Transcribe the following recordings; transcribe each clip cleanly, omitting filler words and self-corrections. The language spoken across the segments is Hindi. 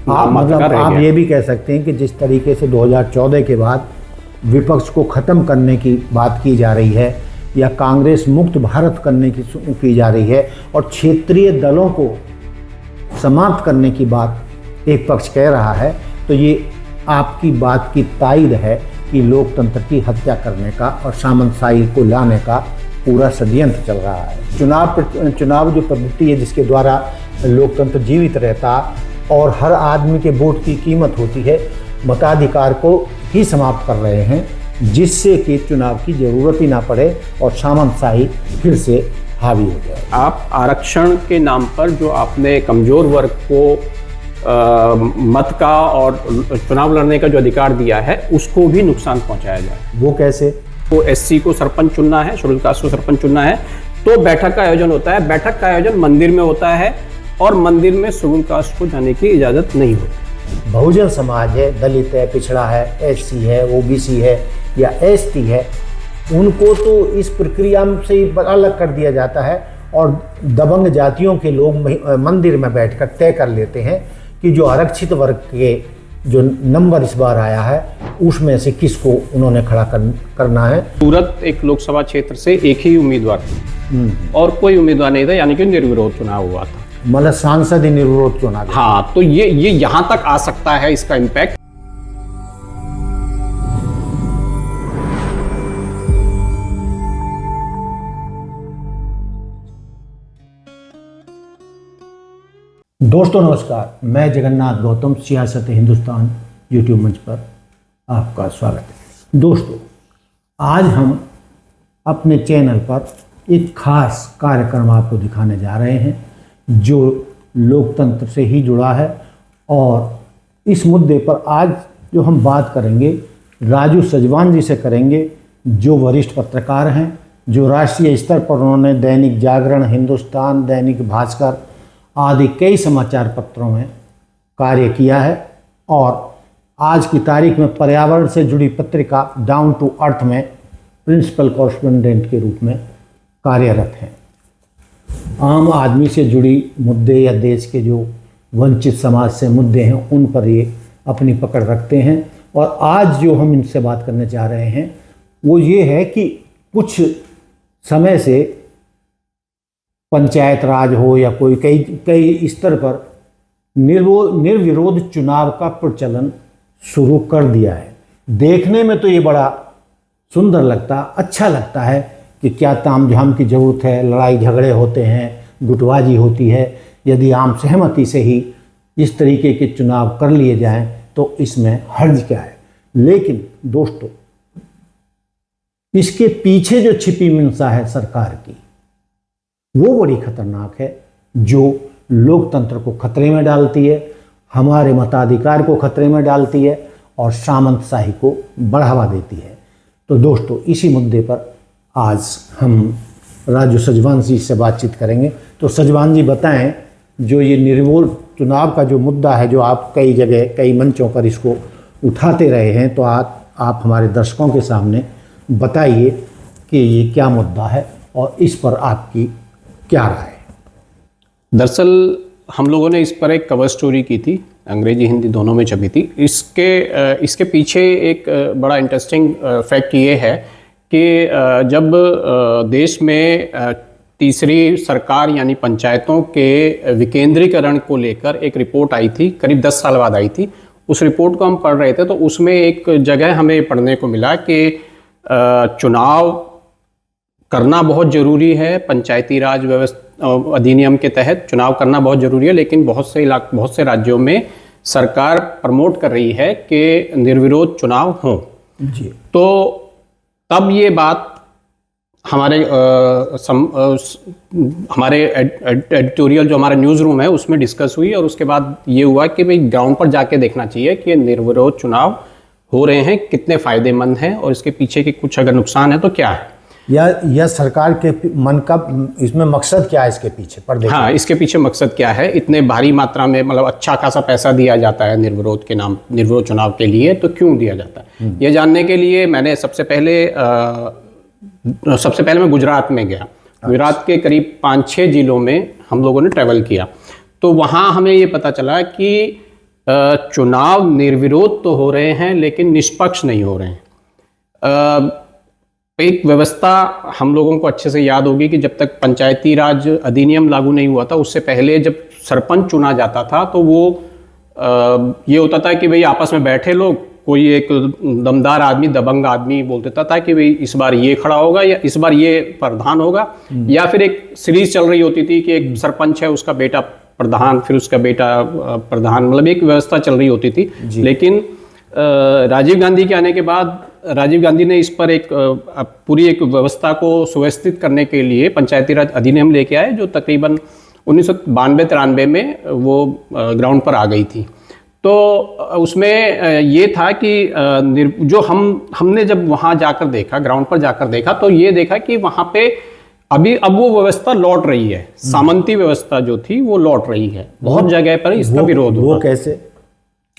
आप मतलब आप ये भी कह सकते हैं कि जिस तरीके से 2014 के बाद विपक्ष को ख़त्म करने की बात की जा रही है या कांग्रेस मुक्त भारत करने की जा रही है और क्षेत्रीय दलों को समाप्त करने की बात एक पक्ष कह रहा है, तो ये आपकी बात की तायद है कि लोकतंत्र की हत्या करने का और सामंतशाही को लाने का पूरा षड्यंत्र चल रहा है। चुनाव जो पद्धति है जिसके द्वारा लोकतंत्र जीवित रहता और हर आदमी के वोट की कीमत होती है, मताधिकार को ही समाप्त कर रहे हैं, जिससे कि चुनाव की जरूरत ही ना पड़े और सामंतशाही फिर से हावी हो जाए। आप आरक्षण के नाम पर जो आपने कमजोर वर्ग को मत का और चुनाव लड़ने का जो अधिकार दिया है उसको भी नुकसान पहुंचाया जाए। वो कैसे? तो एससी को सरपंच चुनना है, शेड्यूल कास्ट को सरपंच चुनना है, तो बैठक का आयोजन होता है। बैठक का आयोजन मंदिर में होता है और मंदिर में शेड्यूल कास्ट को जाने की इजाजत नहीं होती। बहुजन समाज है, दलित है, पिछड़ा है, एससी है, ओबीसी है या एसटी है, उनको तो इस प्रक्रिया से ही अलग कर दिया जाता है और दबंग जातियों के लोग मंदिर में बैठकर तय कर लेते हैं कि जो आरक्षित वर्ग के जो नंबर इस बार आया है उसमें से किसको उन्होंने खड़ा करना है। सूरत एक लोकसभा क्षेत्र से एक ही उम्मीदवार थी और कोई उम्मीदवार नहीं था, यानी कि निर्विरोध चुनाव हुआ था। मतलब सांसद ही निर्विरोध चुनाव। हाँ, तो ये यहाँ तक आ सकता है इसका इम्पैक्ट। दोस्तों नमस्कार, मैं जगन्नाथ गौतम सियासत हिंदुस्तान यूट्यूब मंच पर आपका स्वागत है। दोस्तों, आज हम अपने चैनल पर एक खास कार्यक्रम आपको दिखाने जा रहे हैं जो लोकतंत्र से ही जुड़ा है और इस मुद्दे पर आज जो हम बात करेंगे राजू सजवान जी से करेंगे, जो वरिष्ठ पत्रकार हैं, जो राष्ट्रीय स्तर पर उन्होंने दैनिक जागरण, हिंदुस्तान, दैनिक भास्कर आदि कई समाचार पत्रों में कार्य किया है और आज की तारीख में पर्यावरण से जुड़ी पत्रिका डाउन टू अर्थ में प्रिंसिपल कॉरेस्पोंडेंट के रूप में कार्यरत हैं। आम आदमी से जुड़ी मुद्दे या देश के जो वंचित समाज से मुद्दे हैं उन पर ये अपनी पकड़ रखते हैं। और आज जो हम इनसे बात करने जा रहे हैं वो ये है कि कुछ समय से पंचायत राज हो या कोई कई स्तर पर निर्विरोध चुनाव का प्रचलन शुरू कर दिया है। देखने में तो ये बड़ा सुंदर लगता, अच्छा लगता है कि क्या तामझाम की ज़रूरत है, लड़ाई झगड़े होते हैं, गुटबाजी होती है। यदि आम सहमति से ही इस तरीके के चुनाव कर लिए जाएं तो इसमें हर्ज क्या है। लेकिन दोस्तों, इसके पीछे जो छिपी मंशा है सरकार की, वो बड़ी खतरनाक है, जो लोकतंत्र को खतरे में डालती है, हमारे मताधिकार को खतरे में डालती है और सामंतशाही को बढ़ावा देती है। तो दोस्तों, इसी मुद्दे पर आज हम राजू सजवान जी से बातचीत करेंगे। तो सजवान जी बताएं, जो ये निर्विरोध चुनाव का जो मुद्दा है, जो आप कई जगह कई मंचों पर इसको उठाते रहे हैं, तो आप हमारे दर्शकों के सामने बताइए कि ये क्या मुद्दा है और इस पर आपकी क्या राय है। दरअसल हम लोगों ने इस पर एक कवर स्टोरी की थी, अंग्रेजी हिंदी दोनों में छपी थी। इसके पीछे एक बड़ा इंटरेस्टिंग फैक्ट ये है कि जब देश में तीसरी सरकार यानी पंचायतों के विकेंद्रीकरण को लेकर एक रिपोर्ट आई थी, करीब 10 साल बाद आई थी। उस रिपोर्ट को हम पढ़ रहे थे तो उसमें एक जगह हमें पढ़ने को मिला कि चुनाव करना बहुत ज़रूरी है, पंचायती राज व्यवस्था अधिनियम के तहत चुनाव करना बहुत ज़रूरी है, लेकिन बहुत से राज्यों में सरकार प्रमोट कर रही है कि निर्विरोध चुनाव हों जी। तो तब ये बात हमारे एडिटोरियल जो हमारा न्यूज़ रूम है उसमें डिस्कस हुई और उसके बाद ये हुआ कि भाई ग्राउंड पर जाके देखना चाहिए कि निर्विरोध चुनाव हो रहे हैं, कितने फ़ायदेमंद हैं और इसके पीछे के कुछ अगर नुकसान है तो क्या है, या सरकार के मन का इसमें मकसद क्या है, इसके पीछे पर देखिए। हाँ, इसके पीछे मकसद क्या है। इतने भारी मात्रा में मतलब अच्छा खासा पैसा दिया जाता है निर्विरोध के नाम, निर्विरोध चुनाव के लिए, तो क्यों दिया जाता है ये जानने के लिए मैंने सबसे पहले मैं गुजरात में गया। गुजरात के करीब 5-6 जिलों में हम लोगों ने ट्रैवल किया, तो वहाँ हमें ये पता चला कि चुनाव निर्विरोध तो हो रहे हैं लेकिन निष्पक्ष नहीं हो रहे हैं। एक व्यवस्था हम लोगों को अच्छे से याद होगी कि जब तक पंचायती राज अधिनियम लागू नहीं हुआ था, उससे पहले जब सरपंच चुना जाता था तो वो ये होता था कि भाई आपस में बैठे लोग, कोई एक दमदार आदमी, दबंग आदमी बोल देता था कि भाई इस बार ये खड़ा होगा या इस बार ये प्रधान होगा, या फिर एक सीरीज चल रही होती थी कि एक सरपंच है उसका बेटा प्रधान, फिर उसका बेटा प्रधान, मतलब एक व्यवस्था चल रही होती थी। लेकिन राजीव गांधी के आने के बाद राजीव गांधी ने इस पर एक पूरी एक व्यवस्था को सुव्यवस्थित करने के लिए पंचायती राज अधिनियम लेके आए, जो तकरीबन 1992-93 में वो ग्राउंड पर आ गई थी। तो उसमें ये था कि जो हमने जब वहाँ जाकर देखा, ग्राउंड पर जाकर देखा, तो ये देखा कि वहाँ पे अब वो व्यवस्था लौट रही है। सामंती व्यवस्था जो थी वो लौट रही है। बहुत जगह पर इसका विरोध हुआ। वो कैसे?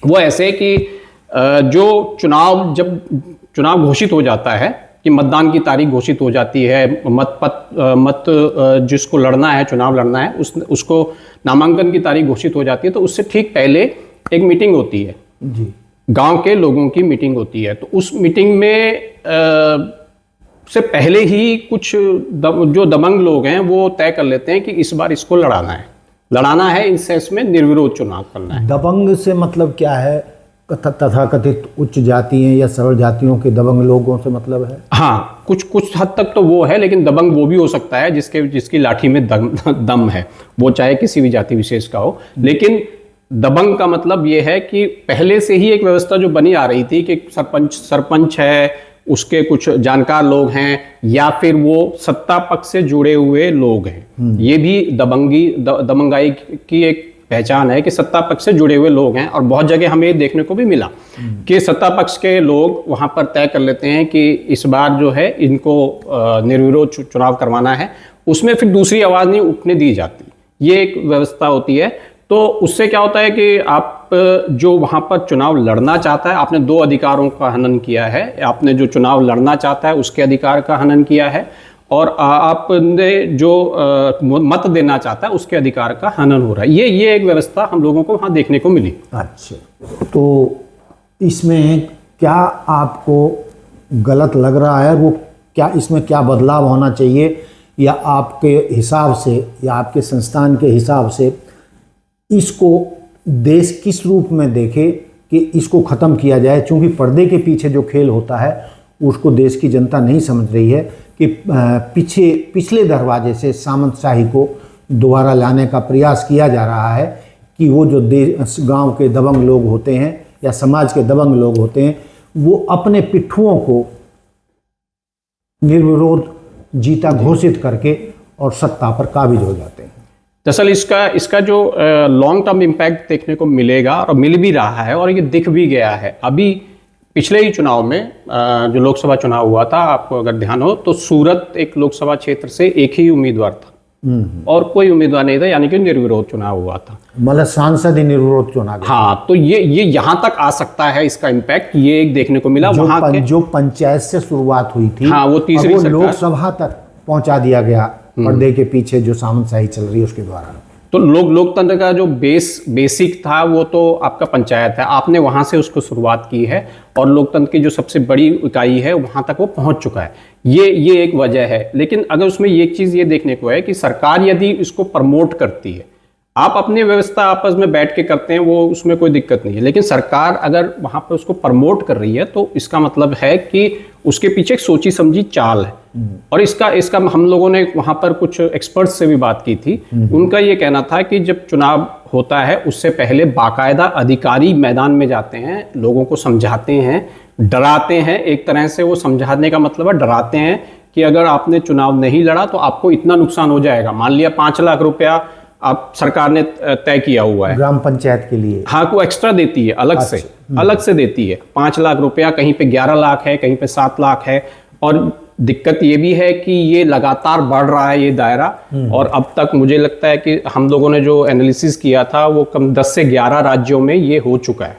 वो ऐसे कि जो जब चुनाव घोषित हो जाता है, कि मतदान की तारीख घोषित हो जाती है, मत जिसको लड़ना है, चुनाव लड़ना है, उसको नामांकन की तारीख घोषित हो जाती है, तो उससे ठीक पहले एक मीटिंग होती है जी, गांव के लोगों की मीटिंग होती है। तो उस मीटिंग में से पहले ही कुछ जो दबंग लोग हैं वो तय कर लेते हैं कि इस बार इसको लड़ाना है, इसमें निर्विरोध चुनाव करना है। दबंग से मतलब क्या है? तथाकथित उच्च जातियों या सरल जातियों के दबंग लोगों से मतलब है? हाँ, कुछ हद तक तो वो है, लेकिन दबंग वो भी हो सकता है जिसकी लाठी में दम है, वो चाहे किसी भी जाति विशेष का हो। लेकिन दबंग का मतलब ये है कि पहले से ही एक व्यवस्था जो बनी आ रही थी कि सरपंच है, उसके कुछ जानकार लोग हैं, या फिर वो सत्ता पक्ष से जुड़े हुए लोग हैं। ये भी दबंगाई की एक पहचान है कि सत्ता पक्ष से जुड़े हुए लोग हैं। और बहुत जगह हमें ये देखने को भी मिला कि सत्ता पक्ष के लोग वहां पर तय कर लेते हैं कि इस बार जो है इनको निर्विरोध चुनाव करवाना है, उसमें फिर दूसरी आवाज नहीं उठने दी जाती। ये एक व्यवस्था होती है। तो उससे क्या होता है कि आप जो वहां पर चुनाव लड़ना चाहता है, आपने दो अधिकारों का हनन किया है। आपने जो चुनाव लड़ना चाहता है उसके अधिकार का हनन किया है, और आपने जो मत देना चाहता है उसके अधिकार का हनन हो रहा है। ये एक व्यवस्था हम लोगों को वहाँ देखने को मिली। अच्छा, तो इसमें क्या आपको गलत लग रहा है? वो क्या इसमें क्या बदलाव होना चाहिए, या आपके हिसाब से या आपके संस्थान के हिसाब से इसको देश किस रूप में देखे कि इसको ख़त्म किया जाए? क्योंकि पर्दे के पीछे जो खेल होता है उसको देश की जनता नहीं समझ रही है कि पिछले दरवाजे से सामंतशाही को दोबारा लाने का प्रयास किया जा रहा है, कि वो जो गांव के दबंग लोग होते हैं या समाज के दबंग लोग होते हैं, वो अपने पिट्ठुओं को निर्विरोध जीता घोषित करके और सत्ता पर काबिज हो जाते हैं। दरअसल इसका जो लॉन्ग टर्म इम्पैक्ट देखने को मिलेगा और मिल भी रहा है, और ये दिख भी गया है। अभी पिछले ही चुनाव में जो लोकसभा चुनाव हुआ था, आपको अगर ध्यान हो तो सूरत एक लोकसभा क्षेत्र से एक ही उम्मीदवार था और कोई उम्मीदवार नहीं था, यानी कि निर्विरोध चुनाव हुआ था। मतलब सांसद ही निर्विरोध चुनाव। हाँ, तो ये यहाँ तक आ सकता है इसका इम्पैक्ट, ये एक देखने को मिला। जो पंचायत से शुरुआत हुई थी, हाँ, वो तीसरी लोकसभा तक पहुंचा दिया गया पर्दे के पीछे जो सामंतशाही चल रही है उसके द्वारा। तो लोकतंत्र का जो बेसिक था वो तो आपका पंचायत है, आपने वहां से उसको शुरुआत की है, और लोकतंत्र की जो सबसे बड़ी इकाई है वहां तक वो पहुंच चुका है। ये एक वजह है। लेकिन अगर उसमें एक चीज ये देखने को है कि सरकार यदि इसको प्रमोट करती है, आप अपनी व्यवस्था आपस में बैठ के करते हैं, वो उसमें कोई दिक्कत नहीं है, लेकिन सरकार अगर वहां पर उसको प्रमोट कर रही है तो इसका मतलब है कि उसके पीछे एक सोची समझी चाल है। और इसका हम लोगों ने वहां पर कुछ एक्सपर्ट्स से भी बात की थी। उनका ये कहना था कि जब चुनाव होता है उससे पहले बाकायदा अधिकारी मैदान में जाते हैं, लोगों को समझाते हैं, डराते हैं। एक तरह से वो समझाने का मतलब है डराते हैं कि अगर आपने चुनाव नहीं लड़ा तो आपको इतना नुकसान हो जाएगा। मान लिया 5 लाख रुपया आप सरकार ने तय किया हुआ है ग्राम पंचायत के लिए, हाँ, को एक्स्ट्रा देती है अलग से देती है 5 लाख रुपया, कहीं पे 11 लाख है, कहीं पे 7 लाख है। और दिक्कत ये भी है कि ये लगातार बढ़ रहा है ये दायरा, और अब तक मुझे लगता है कि हम लोगों ने जो एनालिसिस किया था वो कम 10 से 11 राज्यों में ये हो चुका है।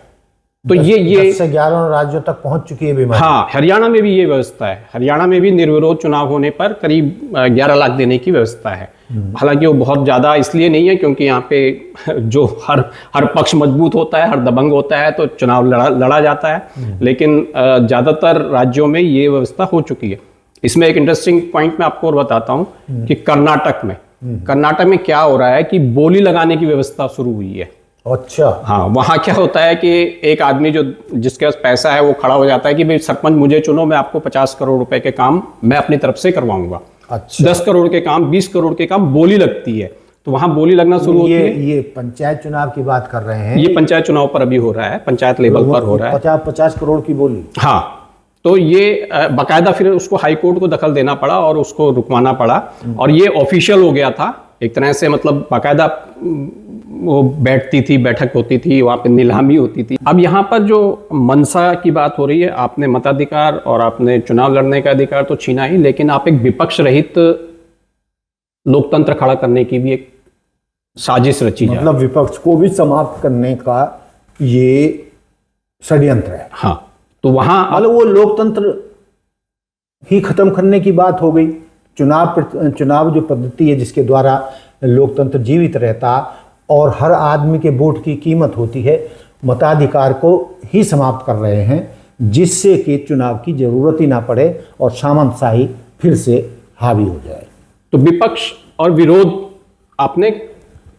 तो ये 10 से 11 राज्यों तक पहुंच चुकी है बीमारी। हाँ, हरियाणा में भी ये व्यवस्था है। हरियाणा में भी निर्विरोध चुनाव होने पर करीब 11 लाख देने की व्यवस्था है। हालांकि वो बहुत ज़्यादा इसलिए नहीं है क्योंकि यहाँ पे जो हर पक्ष मजबूत होता है, हर दबंग होता है, तो चुनाव लड़ा जाता है। लेकिन ज़्यादातर राज्यों में ये व्यवस्था हो चुकी है। इसमें एक इंटरेस्टिंग पॉइंट मैं आपको और बताता हूँ कि कर्नाटक में क्या हो रहा है कि बोली लगाने की व्यवस्था शुरू हुई है। अच्छा। हाँ, वहाँ क्या होता है कि एक आदमी जिसके पास पैसा है वो खड़ा हो जाता है कि भाई सरपंच मुझे चुनो, मैं आपको 50 करोड़ रुपए के काम मैं अपनी तरफ से करवाऊंगा। अच्छा। 10 करोड़ के काम, 20 करोड़ के काम, बोली लगती है। तो वहाँ बोली लगना शुरू होती है। ये पंचायत चुनाव की बात कर रहे हैं? ये पंचायत चुनाव पर अभी हो रहा है, पंचायत लेवल पर हो रहा है। 50 करोड़ की बोली। हाँ, तो ये बाकायदा फिर उसको हाई कोर्ट को दखल देना पड़ा और उसको रुकवाना पड़ा। और ये ऑफिशियल हो गया था एक तरह से, मतलब बाकायदा वो बैठक होती थी, वहाँ पे नीलामी होती थी। अब यहाँ पर जो मनसा की बात हो रही है, आपने मताधिकार और आपने चुनाव लड़ने का अधिकार तो छीना ही, लेकिन आप एक विपक्ष रहित लोकतंत्र खड़ा करने की भी एक साजिश रची जा, मतलब विपक्ष को भी समाप्त करने का ये षड्यंत्र है। हाँ, तो वहाँ मतलब वो लोकतंत्र ही खत्म करने की बात हो गई। चुनाव जो पद्धति है जिसके द्वारा लोकतंत्र जीवित रहता और हर आदमी के वोट की कीमत होती है, मताधिकार को ही समाप्त कर रहे हैं, जिससे कि चुनाव की जरूरत ही ना पड़े और सामंतशाही फिर से हावी हो जाए। तो विपक्ष और विरोध आपने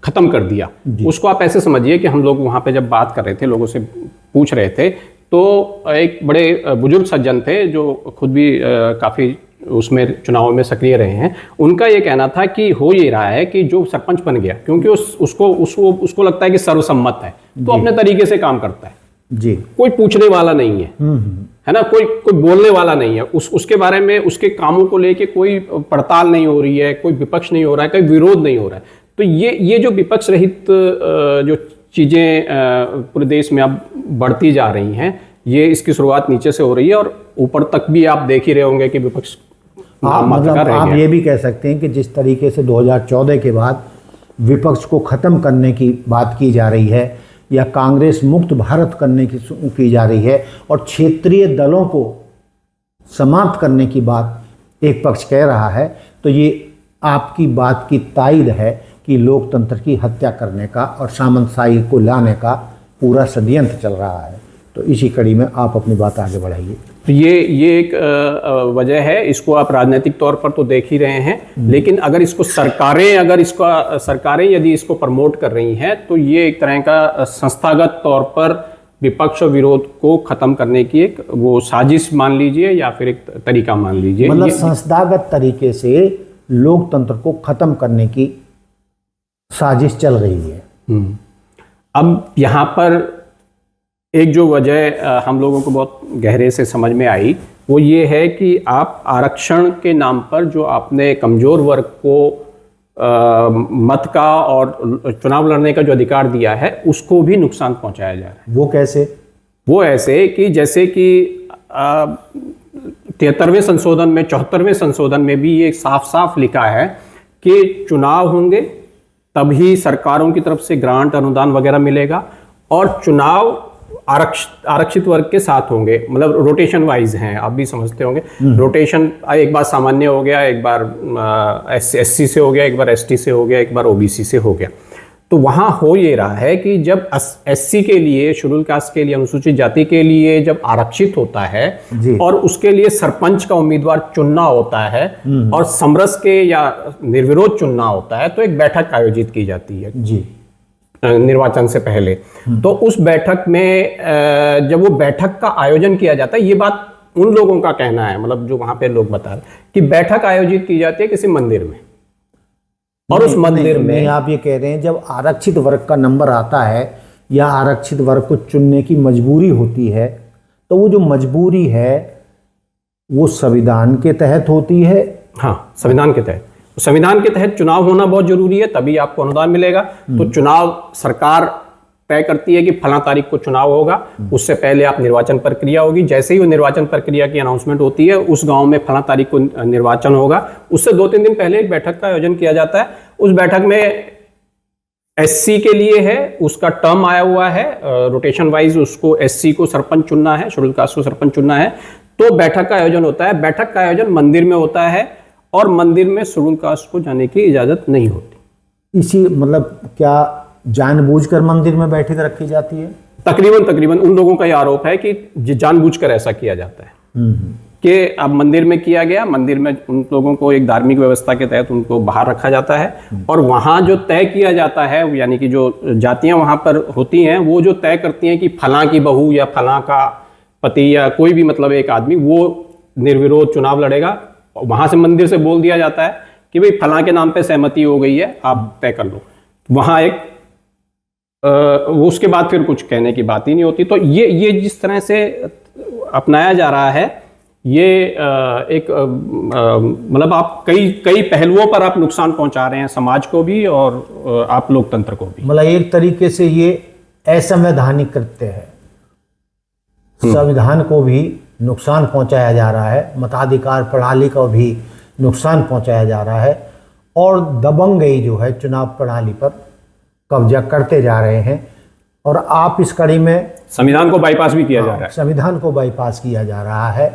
खत्म कर दिया। उसको आप ऐसे समझिए कि हम लोग वहाँ पे जब बात कर रहे थे, लोगों से पूछ रहे थे, तो एक बड़े बुजुर्ग सज्जन थे जो खुद भी काफ़ी उसमें चुनाव में सक्रिय रहे हैं। उनका ये कहना था कि हो ये रहा है कि जो सरपंच बन गया, क्योंकि उसको लगता है कि सर्वसम्मत है, तो अपने तरीके से काम करता है जी, कोई पूछने वाला नहीं है, है ना, कोई बोलने वाला नहीं है, उसके बारे में, उसके कामों को लेके कोई पड़ताल नहीं हो रही है, कोई विपक्ष नहीं हो रहा है, कोई विरोध नहीं हो रहा है। तो ये जो विपक्ष रहित जो चीज़ें पूरे देश में अब बढ़ती जा रही हैं, ये इसकी शुरुआत नीचे से हो रही है और ऊपर तक भी आप देख ही रहे होंगे कि विपक्ष मतलब आप ये भी कह सकते हैं कि जिस तरीके से 2014 के बाद विपक्ष को ख़त्म करने की बात की जा रही है या कांग्रेस मुक्त भारत करने की जा रही है और क्षेत्रीय दलों को समाप्त करने की बात एक पक्ष कह रहा है, तो ये आपकी बात की तायद है कि लोकतंत्र की हत्या करने का और सामंतशाही को लाने का पूरा षड्यंत्र चल रहा है। तो इसी कड़ी में आप अपनी बात आगे बढ़ाइए। तो ये एक वजह है। इसको आप राजनीतिक तौर पर तो देख ही रहे हैं, लेकिन अगर इसको सरकारें यदि इसको प्रमोट कर रही हैं, तो ये एक तरह का संस्थागत तौर पर विपक्ष और विरोध को खत्म करने की एक वो साजिश मान लीजिए या फिर एक तरीका मान लीजिए। मतलब संस्थागत तरीके से लोकतंत्र को खत्म करने की साजिश चल रही है। अब यहाँ पर एक जो वजह हम लोगों को बहुत गहरे से समझ में आई, वो ये है कि आप आरक्षण के नाम पर जो आपने कमज़ोर वर्ग को मत का और चुनाव लड़ने का जो अधिकार दिया है, उसको भी नुकसान पहुंचाया जा रहा है। वो कैसे? वो ऐसे कि जैसे कि 73वें संशोधन में, 74वें संशोधन में भी ये साफ साफ लिखा है कि चुनाव होंगे तभी सरकारों की तरफ से ग्रांट, अनुदान वगैरह मिलेगा, और चुनाव आरक्षित वर्ग के साथ होंगे, मतलब रोटेशन वाइज हैं, आप भी समझते होंगे। रोटेशन एक बार सामान्य हो गया, एक बार एससी से हो गया, एक बार एसटी से हो गया, एक बार ओबीसी से हो गया। तो वहाँ हो ये रहा है कि जब एससी के लिए, शेड्यूल कास्ट के लिए, अनुसूचित जाति के लिए जब आरक्षित होता है और उसके लिए सरपंच का उम्मीदवार चुनना होता है और समरस के या निर्विरोध चुनना होता है, तो एक बैठक आयोजित की जाती है जी निर्वाचन से पहले। तो उस बैठक में जब वो बैठक का आयोजन किया जाता है, ये बात उन लोगों का कहना है, मतलब जो वहां पे लोग बता रहे कि बैठक आयोजित की जाती है किसी मंदिर में, और उस मंदिर में आप ये कह रहे हैं जब आरक्षित वर्ग का नंबर आता है या आरक्षित वर्ग को चुनने की मजबूरी होती है, तो वो जो मजबूरी है वो संविधान के तहत होती है। हाँ, संविधान के तहत, संविधान के तहत चुनाव होना बहुत जरूरी है, तभी आपको अनुदान मिलेगा। तो चुनाव सरकार तय करती है कि फला तारीख को चुनाव होगा, उससे पहले आप निर्वाचन प्रक्रिया होगी। जैसे ही वो निर्वाचन प्रक्रिया की अनाउंसमेंट होती है, उस गांव में फला तारीख को निर्वाचन होगा, उससे 2-3 दिन पहले एक बैठक का आयोजन किया जाता है। उस बैठक में एससी के लिए है, उसका टर्म आया हुआ है, रोटेशन वाइज उसको एससी को सरपंच चुनना है, शेड्यूल कास्ट को सरपंच चुनना है, तो बैठक का आयोजन होता है। बैठक का आयोजन मंदिर में होता है और मंदिर में शेड्यूल कास्ट को जाने की इजाजत नहीं होती। इसी मतलब क्या जानबूझकर मंदिर में बैठक रखी जाती है? तकरीबन उन लोगों का ये आरोप है कि जानबूझकर ऐसा किया जाता है कि अब मंदिर में किया गया, मंदिर में उन लोगों को एक धार्मिक व्यवस्था के तहत उनको बाहर रखा जाता है और वहाँ जो तय किया जाता है, यानी कि जो जातियाँ वहाँ पर होती हैं वो जो तय करती हैं कि फलां की बहू या फलां का पति या कोई भी मतलब एक आदमी वो निर्विरोध चुनाव लड़ेगा। वहाँ से मंदिर से बोल दिया जाता है कि भाई फलां के नाम पे सहमति हो गई है, आप तय कर लो। वहाँ एक उसके बाद फिर कुछ कहने की बात ही नहीं होती। तो ये जिस तरह से अपनाया जा रहा है, ये एक मतलब आप कई पहलुओं पर आप नुकसान पहुंचा रहे हैं, समाज को भी और आप लोकतंत्र को भी। मतलब एक तरीके से ये असंवैधानिक कृत्य है, संविधान को भी नुकसान पहुंचाया जा रहा है, मताधिकार प्रणाली को भी नुकसान पहुंचाया जा रहा है और दबंगई जो है चुनाव प्रणाली पर कब्जा करते जा रहे हैं। और आप इस कड़ी में संविधान को बाईपास भी किया जा रहा है। संविधान को बाईपास किया जा रहा है।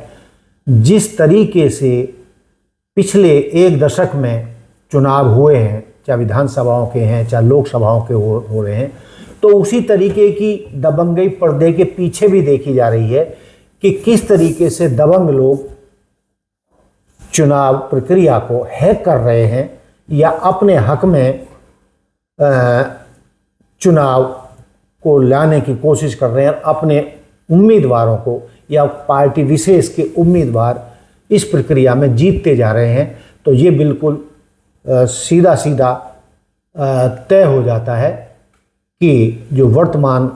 जिस तरीके से पिछले एक दशक में चुनाव हुए हैं, चाहे विधानसभाओं के हैं चाहे लोकसभाओं के हो रहे हैं, तो उसी तरीके की दबंगई पर्दे के पीछे भी देखी जा रही है कि किस तरीके से दबंग लोग चुनाव प्रक्रिया को हैक कर रहे हैं या अपने हक में चुनाव को लाने की कोशिश कर रहे हैं, अपने उम्मीदवारों को या पार्टी विशेष के उम्मीदवार इस प्रक्रिया में जीतते जा रहे हैं। तो ये बिल्कुल सीधा सीधा तय हो जाता है कि जो वर्तमान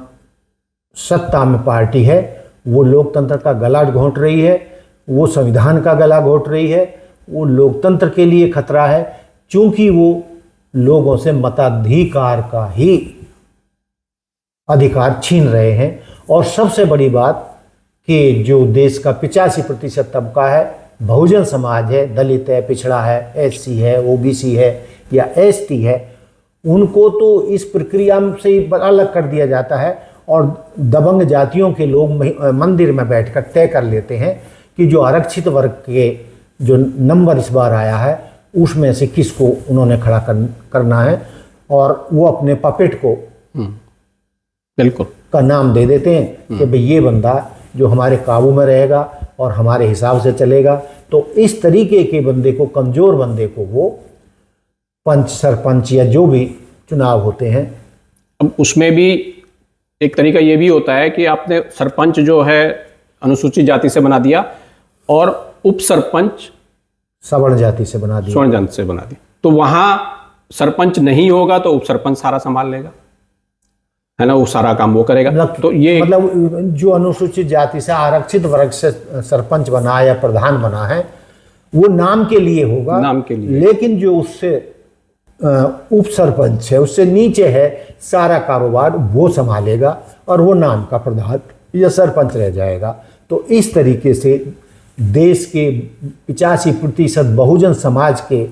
सत्ता में पार्टी है वो लोकतंत्र का गला घोंट रही है, वो संविधान का गला घोंट रही है, वो लोकतंत्र के लिए खतरा है, क्योंकि वो लोगों से मताधिकार का ही अधिकार छीन रहे हैं। और सबसे बड़ी बात कि जो देश का 85% तबका है, बहुजन समाज है, दलित है, पिछड़ा है, एससी है, ओबीसी है या एसटी है, उनको तो इस प्रक्रिया से ही अलग कर दिया जाता है और दबंग जातियों के लोग मंदिर में बैठकर तय कर लेते हैं कि जो आरक्षित वर्ग के जो नंबर इस बार आया है उसमें से किसको उन्होंने खड़ा करना है और वो अपने पपेट को बिल्कुल का नाम दे देते हैं कि भाई ये बंदा जो हमारे काबू में रहेगा और हमारे हिसाब से चलेगा। तो इस तरीके के बंदे को, कमज़ोर बंदे को वो पंच, सरपंच या जो भी चुनाव होते हैं, अब उसमें भी एक तरीका ये भी होता है कि आपने सरपंच जो है अनुसूचित जाति से बना दिया और उप सरपंच सवर्ण जाति से बना दिया, स्वर्ण जाति से बना दिया, तो वहां सरपंच नहीं होगा तो उप सरपंच सारा संभाल लेगा, है ना, वो सारा काम वो करेगा। तो ये मतलब जो अनुसूचित जाति से आरक्षित वर्ग से सरपंच बना या प्रधान बना है वो नाम के लिए होगा, नाम के लिए, लेकिन जो उससे उप सरपंच है, उससे नीचे है, सारा कारोबार वो संभालेगा और वो नाम का प्रधान या सरपंच रह जाएगा। तो इस तरीके से देश के 85% बहुजन समाज के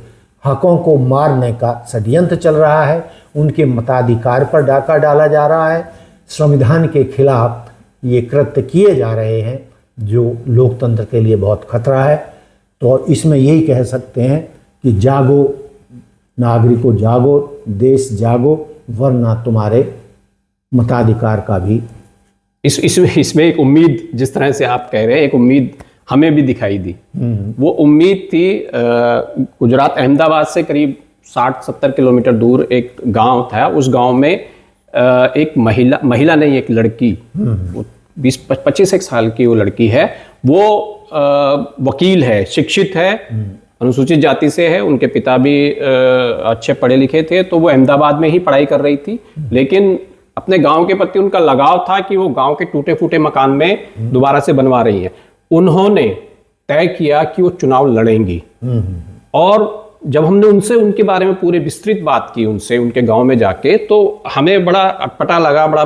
हकों को मारने का षड्यंत्र चल रहा है, उनके मताधिकार पर डाका डाला जा रहा है, संविधान के खिलाफ ये कृत्य किए जा रहे हैं जो लोकतंत्र के लिए बहुत खतरा है। तो इसमें यही कह सकते हैं कि जागो नागरिकों, जागो, देश जागो, वरना तुम्हारे मताधिकार का भी इसमें एक उम्मीद, जिस तरह से आप कह रहे हैं, एक उम्मीद हमें भी दिखाई दी। वो उम्मीद थी, गुजरात अहमदाबाद से करीब 60-70 किलोमीटर दूर एक गांव था। उस गांव में एक महिला नहीं, एक लड़की, 20-25 साल की वो लड़की है, वो वकील है, शिक्षित है, अनुसूचित जाति से है, उनके पिता भी अच्छे पढ़े लिखे थे, तो वो अहमदाबाद में ही पढ़ाई कर रही थी। लेकिन अपने गांव के प्रति उनका लगाव था कि वो गांव के टूटे फूटे मकान में दोबारा से बनवा रही हैं। उन्होंने तय किया कि वो चुनाव लड़ेंगी। और जब हमने उनसे उनके बारे में पूरे विस्तृत बात की, उनसे उनके गांव में जाके, तो हमें बड़ा अटपटा लगा, बड़ा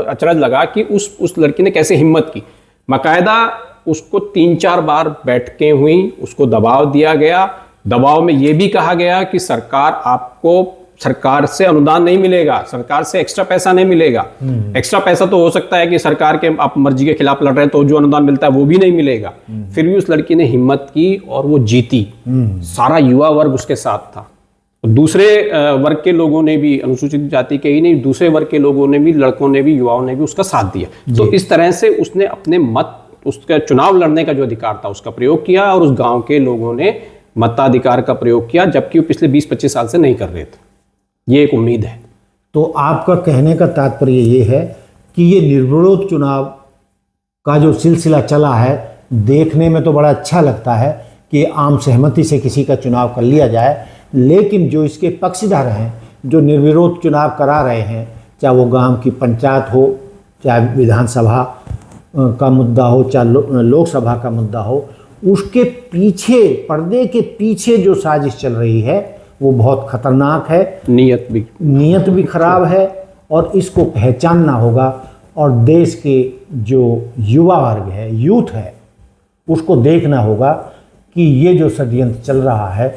अचरज लगा कि उस लड़की ने कैसे हिम्मत की। बाकायदा उसको 3-4 बार बैठकें हुई, उसको दबाव दिया गया। दबाव में ये भी कहा गया कि सरकार आपको सरकार से अनुदान नहीं मिलेगा, सरकार से एक्स्ट्रा पैसा नहीं मिलेगा। एक्स्ट्रा पैसा तो हो सकता है कि सरकार के आप मर्जी के खिलाफ लड़ रहे हैं तो जो अनुदान मिलता है वो भी नहीं मिलेगा। फिर भी उस लड़की ने हिम्मत की और वो जीती। सारा युवा वर्ग उसके साथ था। दूसरे वर्ग के लोगों ने भी, अनुसूचित जाति के ही नहीं, दूसरे वर्ग के लोगों ने भी, लड़कों ने भी, युवाओं ने भी उसका साथ दिया। तो इस तरह से उसने अपने मत, उसका चुनाव लड़ने का जो अधिकार था उसका प्रयोग किया, और उस गांव के लोगों ने मताधिकार का प्रयोग किया, जबकि वो पिछले 20-25 साल से नहीं कर रहे थे। ये एक उम्मीद है। तो आपका कहने का तात्पर्य ये है कि ये निर्विरोध चुनाव का जो सिलसिला चला है, देखने में तो बड़ा अच्छा लगता है कि आम सहमति से किसी का चुनाव कर लिया जाए, लेकिन जो इसके पक्षधर हैं, जो निर्विरोध चुनाव करा रहे हैं, चाहे वो गांव की पंचायत हो, चाहे विधानसभा का मुद्दा हो, चाहे लोकसभा का मुद्दा हो, उसके पीछे, पर्दे के पीछे जो साजिश चल रही है वो बहुत खतरनाक है। नीयत भी खराब है, और इसको पहचानना होगा। और देश के जो युवा वर्ग है, यूथ है, उसको देखना होगा कि ये जो षड्यंत्र चल रहा है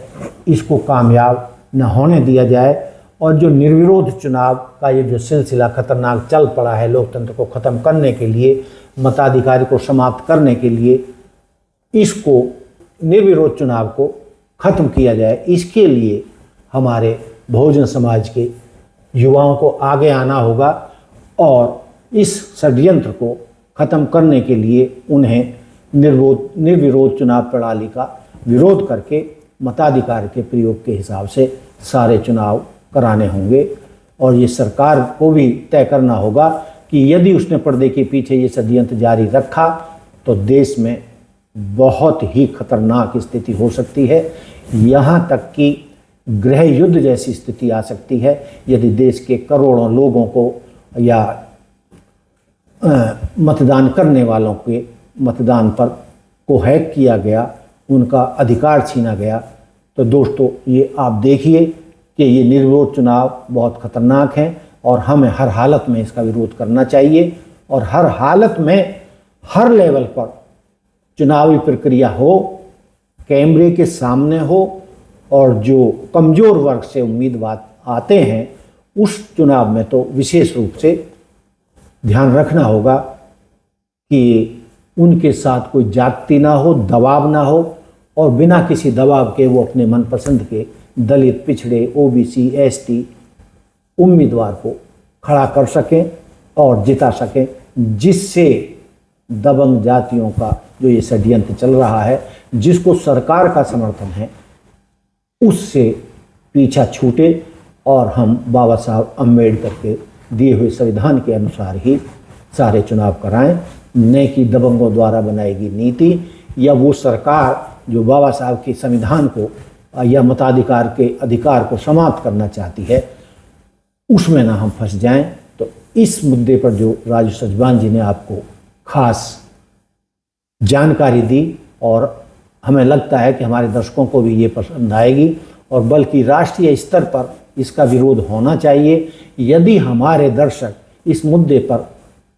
इसको कामयाब न होने दिया जाए, और जो निर्विरोध चुनाव का ये जो सिलसिला खतरनाक चल पड़ा है, लोकतंत्र को ख़त्म करने के लिए, मताधिकार को समाप्त करने के लिए, इसको निर्विरोध चुनाव को ख़त्म किया जाए। इसके लिए हमारे बहुजन समाज के युवाओं को आगे आना होगा, और इस षड्यंत्र को ख़त्म करने के लिए उन्हें निर्विरोध चुनाव प्रणाली का विरोध करके मताधिकार के प्रयोग के हिसाब से सारे चुनाव कराने होंगे। और ये सरकार को भी तय करना होगा कि यदि उसने पर्दे के पीछे ये षड्यंत्र जारी रखा तो देश में बहुत ही खतरनाक स्थिति हो सकती है। यहाँ तक कि गृह युद्ध जैसी स्थिति आ सकती है यदि देश के करोड़ों लोगों को या मतदान करने वालों के मतदान पर को हैक किया गया, उनका अधिकार छीना गया। तो दोस्तों, ये आप देखिए कि ये निर्विरोध चुनाव बहुत खतरनाक हैं, और हमें हर हालत में इसका विरोध करना चाहिए, और हर हालत में, हर लेवल पर चुनावी प्रक्रिया हो, कैमरे के सामने हो, और जो कमज़ोर वर्ग से उम्मीदवार आते हैं उस चुनाव में तो विशेष रूप से ध्यान रखना होगा कि उनके साथ कोई जाति ना हो, दबाव ना हो, और बिना किसी दबाव के वो अपने मनपसंद के दलित, पिछड़े, ओबीसी, एसटी उम्मीदवार को खड़ा कर सकें और जिता सकें, जिससे दबंग जातियों का जो ये षड्यंत्र चल रहा है, जिसको सरकार का समर्थन है, उससे पीछा छूटे, और हम बाबा साहब अम्बेडकर के दिए हुए संविधान के अनुसार ही सारे चुनाव कराएं, न कि दबंगों द्वारा बनाएगी नीति या वो सरकार जो बाबा साहब के संविधान को या मताधिकार के अधिकार को समाप्त करना चाहती है, उसमें ना हम फंस जाएं। तो इस मुद्दे पर जो राजू सजवान जी ने आपको खास जानकारी दी, और हमें लगता है कि हमारे दर्शकों को भी ये पसंद आएगी, और बल्कि राष्ट्रीय स्तर पर इसका विरोध होना चाहिए। यदि हमारे दर्शक इस मुद्दे पर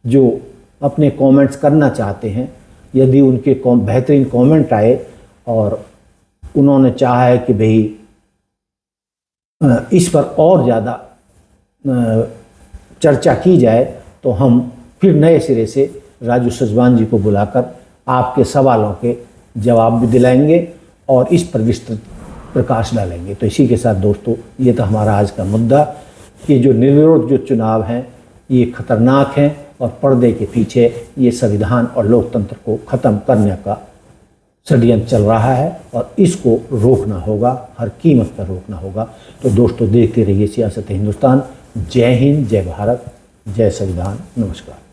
जो अपने कमेंट्स करना चाहते हैं, यदि उनके बेहतरीन कमेंट आए और उन्होंने चाहा है कि भाई इस पर और ज़्यादा चर्चा की जाए, तो हम फिर नए सिरे से राजू सजवान जी को बुलाकर आपके सवालों के जवाब भी दिलाएंगे और इस पर विस्तृत प्रकाश डालेंगे। तो इसी के साथ दोस्तों, ये तो हमारा आज का मुद्दा कि जो निर्विरोध जो चुनाव हैं ये खतरनाक हैं, और पर्दे के पीछे ये संविधान और लोकतंत्र को ख़त्म करने का षड्यंत्र चल रहा है, और इसको रोकना होगा, हर कीमत पर रोकना होगा। तो दोस्तों, देखते रहिए सियासत हिंदुस्तान। जय हिंद, जय भारत, जय संविधान। नमस्कार।